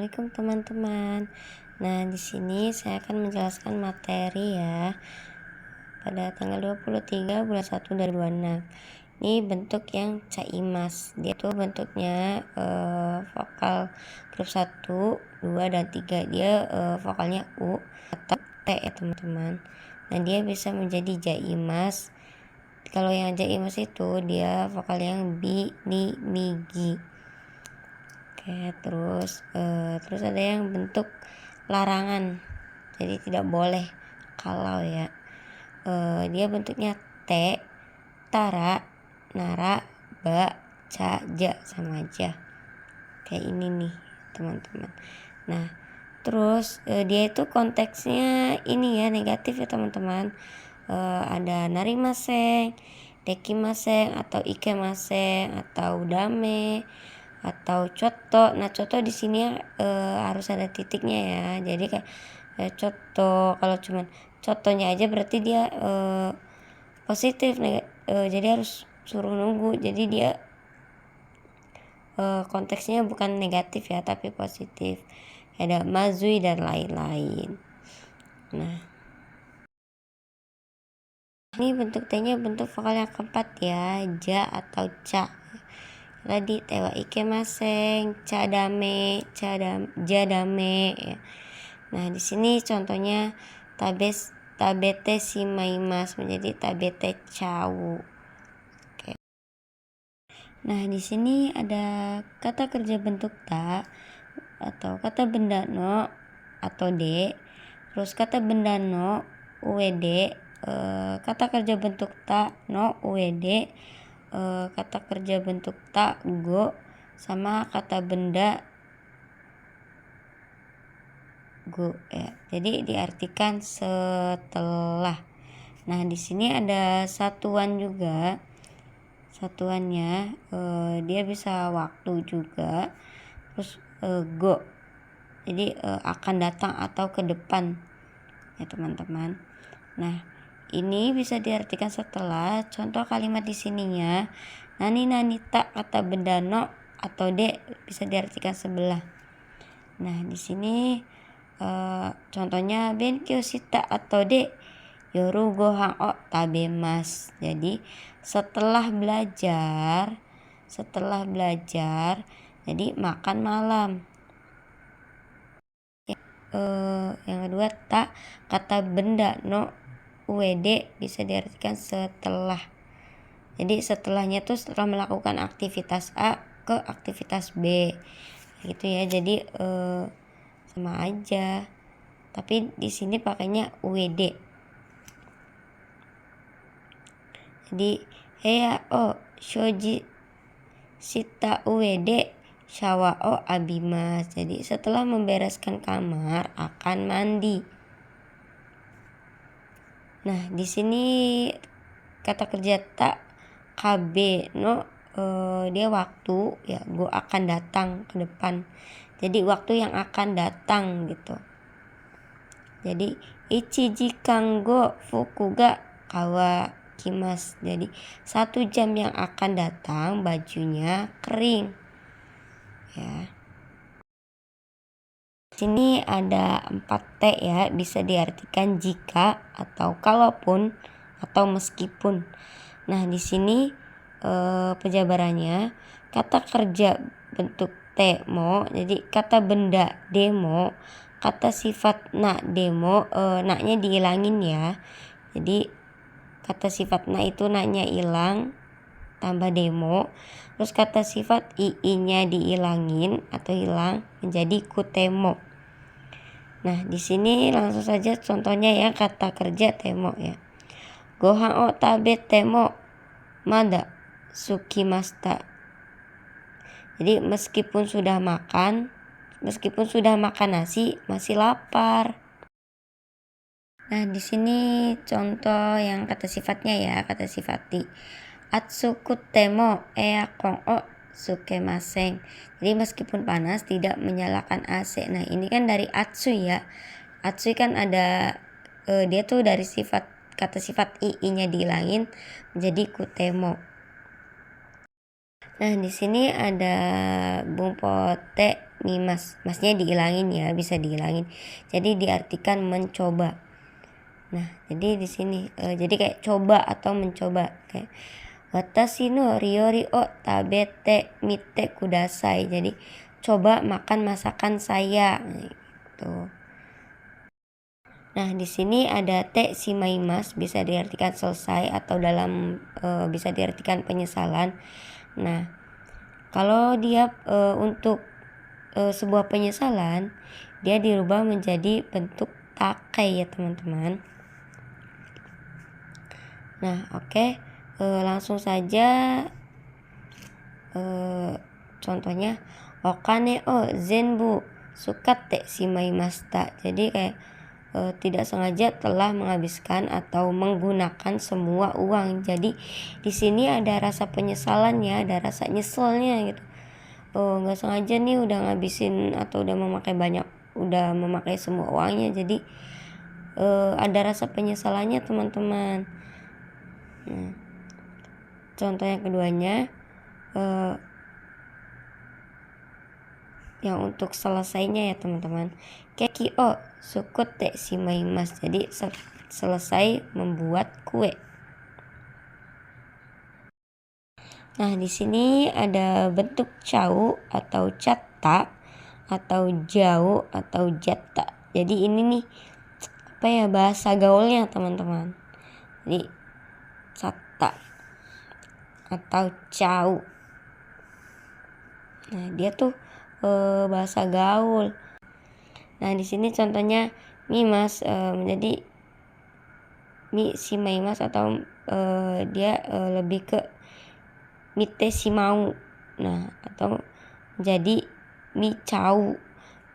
Assalamualaikum teman-teman. Nah, di sini saya akan menjelaskan materi ya. Pada tanggal 23 bulan 1 2026. Ini bentuk yang caimas. Dia tuh bentuknya vokal grup 1, 2 dan 3. Dia vokalnya U atau T ya, teman-teman. Nah, dia bisa menjadi jaimas. Kalau yang jaimas itu dia vokal yang bi, ni, mi, gi. Oke, terus ada yang bentuk larangan, jadi tidak boleh kalau ya. Dia bentuknya T, tara, nara, ba, ca, ja, sama aja kayak ini nih teman-teman. Nah terus dia itu konteksnya ini ya negatif ya teman-teman. Ada narimaseng, dekimaseng, atau ikemaseng, atau dame, atau coto. Nah coto di sini harus ada titiknya ya. Jadi kayak coto, kalau cuman cotonya aja berarti dia positif. Jadi harus suruh nunggu. Jadi dia konteksnya bukan negatif ya, tapi positif. Ada mazui dan lain-lain. Nah ini bentuk T-nya bentuk vokal yang keempat ya, ja atau ca. Tadi tewa ikemaseng, ca dame, ja dame ya. Nah di sini contohnya tabete shimaimasu menjadi tabete chau. Oke. Nah di sini ada kata kerja bentuk ta atau kata benda no atau de, terus kata benda no ued, kata kerja bentuk ta no ued, kata kerja bentuk ta go, sama kata benda go ya. Jadi diartikan setelah. Nah di sini ada satuan juga. Satuannya dia bisa waktu juga. Terus go. Jadi akan datang atau ke depan ya teman-teman. Nah ini bisa diartikan setelah. Contoh kalimat di sininya nani ta, kata benda no atau de bisa diartikan sebelah. Nah di sini contohnya benkyo shita atau de yoru gohan o tabemas. Jadi setelah belajar jadi makan malam. Yang kedua tak, kata benda no ued bisa diartikan setelah. Jadi setelahnya tuh setelah melakukan aktivitas A ke aktivitas B gitu ya. Jadi sama aja, tapi di sini pakainya ued. Jadi heya o shoji shita ued shawa o abimas. Jadi setelah membereskan kamar akan mandi. Nah di sini kata kerja tak kabe no dia waktu ya, go akan datang ke depan. Jadi waktu yang akan datang gitu. Jadi ichiji go fuku ga kawa kimas. Jadi 1 jam yang akan datang bajunya kering ya. Sini ada 4 T ya, bisa diartikan jika atau kalaupun atau meskipun. Nah di sini penjabarannya kata kerja bentuk temo, jadi kata benda demo, kata sifat na demo, naknya dihilangin ya. Jadi kata sifat na itu naknya hilang tambah demo, terus kata sifat ii-nya dihilangin atau hilang menjadi kutemo. Nah di sini langsung saja contohnya ya, kata kerja temo ya. Gohan o tabe temo mada sukimasta. Jadi meskipun sudah makan nasi masih lapar. Nah di sini contoh yang kata sifatnya ya, kata sifati atsuku temo eakon o sukemaseng. Jadi meskipun panas tidak menyalakan AC. Nah ini kan dari atsu ya. Atsu kan ada dia tuh dari sifat, kata sifat ii-nya dihilangin menjadi kutemo. Nah di sini ada bumpote mimas. Masnya diilangin ya, bisa diilangin. Jadi diartikan mencoba. Nah, jadi di sini jadi kayak coba atau mencoba, kayak watashi no ryori o tabete mite kudasai. Jadi coba makan masakan saya gitu. Nah, di sini ada te shimaimasu, bisa diartikan selesai atau dalam bisa diartikan penyesalan. Nah, kalau dia untuk sebuah penyesalan, dia dirubah menjadi bentuk takai ya teman-teman. Nah, oke. Langsung saja contohnya okane o zenbu sukatte shimaimashita. Jadi kayak tidak sengaja telah menghabiskan atau menggunakan semua uang. Jadi di sini ada rasa penyesalannya, ada rasa nyeselnya gitu. Nggak sengaja nih udah ngabisin atau udah memakai semua uangnya. Jadi ada rasa penyesalannya teman-teman. Nah, contoh yang keduanya yang untuk selesainya ya teman-teman, keki o sukutte shimaimasu. Jadi selesai membuat kue. Nah, di sini ada bentuk cau atau catta atau jau atau jatta. Jadi ini nih apa ya, bahasa gaulnya teman-teman. Jadi catta atau cau. Nah, dia tuh bahasa gaul. Nah, di sini contohnya mimas menjadi mi shimaimasu atau dia lebih ke mite shimau. Nah, atau jadi mi cau.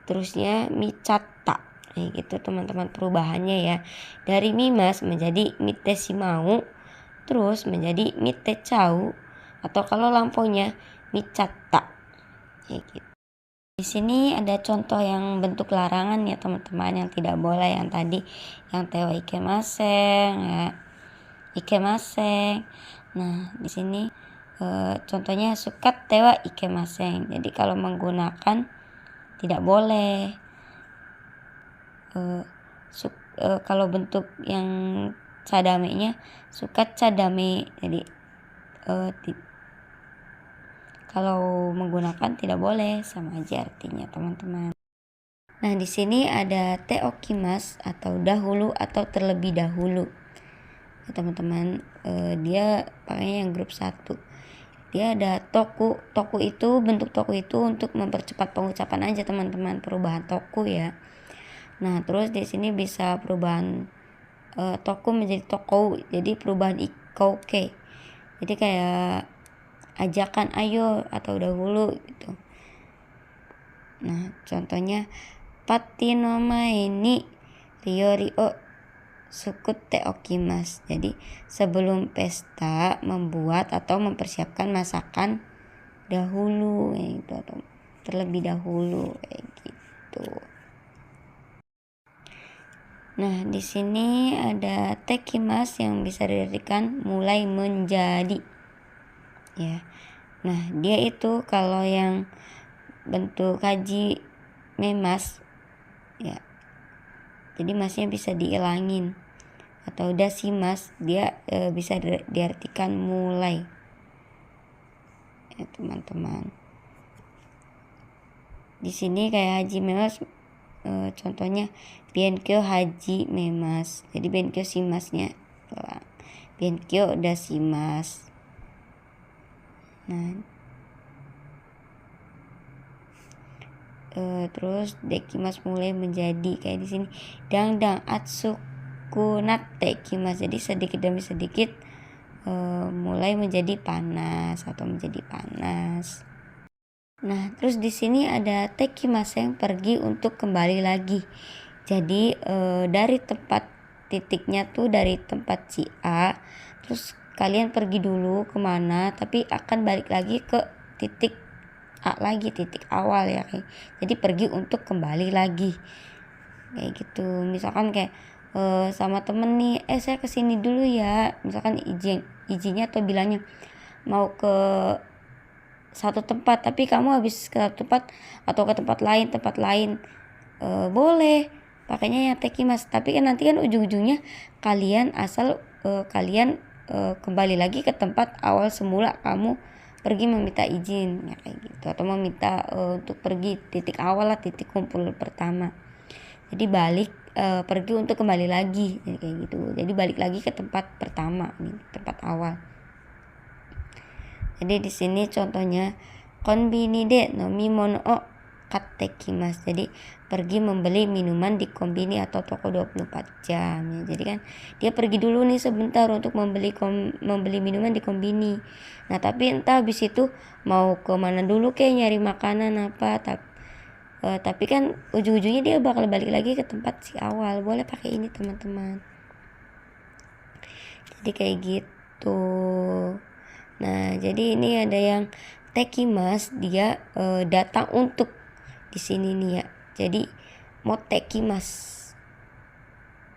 Terusnya mi catta. Gitu teman-teman perubahannya ya. Dari mimas menjadi mite shimau, terus menjadi mite cau, atau kalau lampaunya mi catta. Gitu. Di sini ada contoh yang bentuk larangan ya teman-teman, yang tidak boleh, yang tadi yang tewa ikemaseng ya. Ikemaseng. Nah, di sini contohnya sukat tewa ikemaseng. Jadi kalau menggunakan tidak boleh. Kalau bentuk yang cadamenya sukat cadame. Jadi kalau menggunakan tidak boleh, sama aja artinya teman-teman. Nah, di sini ada te okimas atau dahulu atau terlebih dahulu. Ya, teman-teman, dia pakainya yang grup 1. Dia ada toku. Toku itu, bentuk toku itu untuk mempercepat pengucapan aja teman-teman, perubahan toku ya. Nah, terus di sini bisa perubahan toku menjadi tokou. Jadi perubahan ikouke. Jadi kayak ajakan ayo atau dahulu gitu. Nah, contohnya patti no mae ni ryori o sukutte okimasu. Jadi sebelum pesta membuat atau mempersiapkan masakan dahulu gitu, atau terlebih dahulu kayak gitu. Nah, di sini ada tekimas yang bisa diartikan mulai menjadi. Ya. Nah, dia itu kalau yang bentuk haji memas ya. Jadi masnya bisa diilangin. Atau dasimas, dia bisa diartikan mulai. Ya, teman-teman. Di sini kayak haji memas contohnya benkyo haji memas. Jadi benkyo shimasnya benkyo dasimas. Nah, terus dekimas mulai menjadi, kayak di sini dangdang atsuku natte kimas. Jadi sedikit demi sedikit mulai menjadi panas atau menjadi panas. Nah, terus di sini ada tekimas yang pergi untuk kembali lagi. Jadi dari tempat titiknya tuh dari tempat si A, terus kalian pergi dulu kemana, tapi akan balik lagi ke titik A lagi, titik awal ya. Jadi pergi untuk kembali lagi kayak gitu. Misalkan kayak sama temen nih, saya kesini dulu ya, misalkan izinnya atau bilangnya mau ke satu tempat, tapi kamu habis ke satu tempat atau ke tempat lain boleh pakainya yang tekimas. Tapi kan nanti kan ujung-ujungnya kalian kembali lagi ke tempat awal semula kamu pergi meminta izin ya, kayak gitu, atau meminta untuk pergi titik awal lah, titik kumpul pertama. Jadi balik pergi untuk kembali lagi, jadi kayak gitu. Jadi balik lagi ke tempat pertama nih, tempat awal. Jadi di sini contohnya konbini de nomimono o kattekimasu. Jadi pergi membeli minuman di kombini atau toko 24 jam ya. Jadi kan dia pergi dulu nih sebentar untuk membeli minuman di kombini. Nah, tapi entah habis itu mau ke mana dulu, kayak nyari makanan apa, tapi kan ujung-ujungnya dia bakal balik lagi ke tempat si awal. Boleh pakai ini teman-teman. Jadi kayak gitu. Nah, jadi ini ada yang tekimas, dia datang untuk di sini nih ya. Jadi motekimas,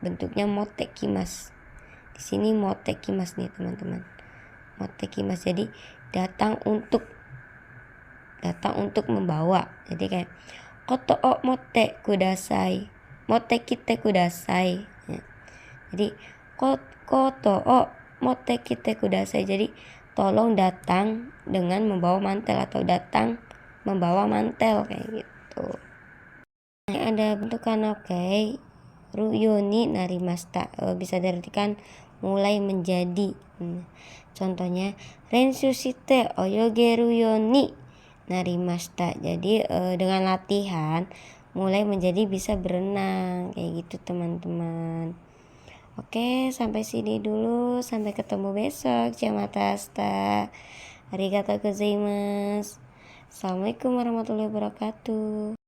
bentuknya motekimas. Di sini motekimas nih teman-teman. Motekimas, jadi datang untuk membawa. Jadi kayak koto o mote kudasai, mote kite kudasai ya. Jadi koto o mote kite kudasai, jadi tolong datang dengan membawa mantel atau datang membawa mantel kayak gitu. Nah, ada bentuk kanoke ruyoni narimasta, bisa diartikan mulai menjadi. Contohnya renshu shite oyogeru yoni narimasta. Jadi dengan latihan mulai menjadi bisa berenang kayak gitu teman-teman. Oke, sampai sini dulu, sampai ketemu besok. Jamatasta, arigatou gozaimasu. Assalamualaikum warahmatullahi wabarakatuh.